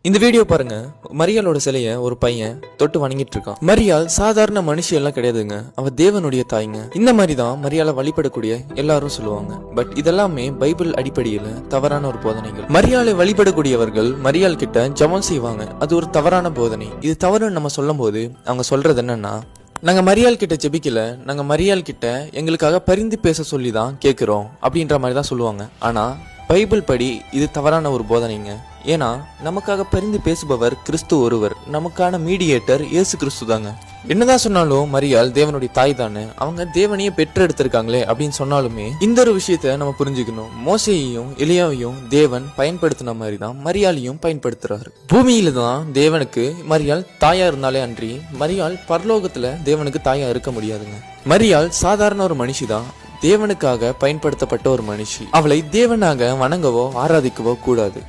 இந்த வீடியோ பாருங்க. மரியாளோட சிலைய ஒரு பையன் தொட்டு வணங்கிட்டு இருக்கான். மரியாள் சாதாரண மனுஷி எல்லாம் கிடையாதுங்க, அவ தேவனுடைய தாய்ங்க. இந்த மாதிரி தான் மரியாளை வழிபடக்கூடிய எல்லாரும் சொல்லுவாங்க. பட் இதெல்லாமே பைபிள் அடிப்படையில தவறான ஒரு போதனைகள். மரியாளை வழிபடக்கூடியவர்கள் மரியாள் கிட்ட ஜெபம் செய்வாங்க, அது ஒரு தவறான போதனை. இது தவறுன்னு நம்ம சொல்லும் போது அவங்க சொல்றது என்னன்னா, நாங்க மரியாள் கிட்ட ஜெபிக்கல, நாங்க மரியாள் கிட்ட எங்களுக்காக பரிந்து பேச சொல்லி தான் கேட்கிறோம் அப்படின்ற மாதிரி தான் சொல்லுவாங்க. ஆனா பைபிள் படி இது தவறான ஒரு போதனைங்க. ஏன்னா நமக்காக பரிந்து பேசுபவர் கிறிஸ்து ஒருவர், நமக்கான மீடியேட்டர் இயேசு கிறிஸ்து தாங்க. என்னதான் சொன்னாலும் மரியாள் தேவனுடைய தாய் தானே, அவங்க தேவனையே பெற்றெடுத்திருக்காங்களே அப்படின்னு சொன்னாலுமே இந்த ஒரு விஷயத்த நம்ம புரிஞ்சுக்கணும். மோசேயையும் எலியாவையும் தேவன் பயன்படுத்தின மாதிரி தான் மரியாளையும் பயன்படுத்துறாரு. பூமியில தான் தேவனுக்கு மரியாள் தாயா இருந்தாலே அன்றி மரியாள் பரலோகத்துல தேவனுக்கு தாயா இருக்க முடியாதுங்க. மரியாள் சாதாரண ஒரு மனுஷி தான், தேவனுக்காக பயன்படுத்தப்பட்ட ஒரு மனுஷி. அவளை தேவனாக வணங்கவோ ஆராதிக்கவோ கூடாது.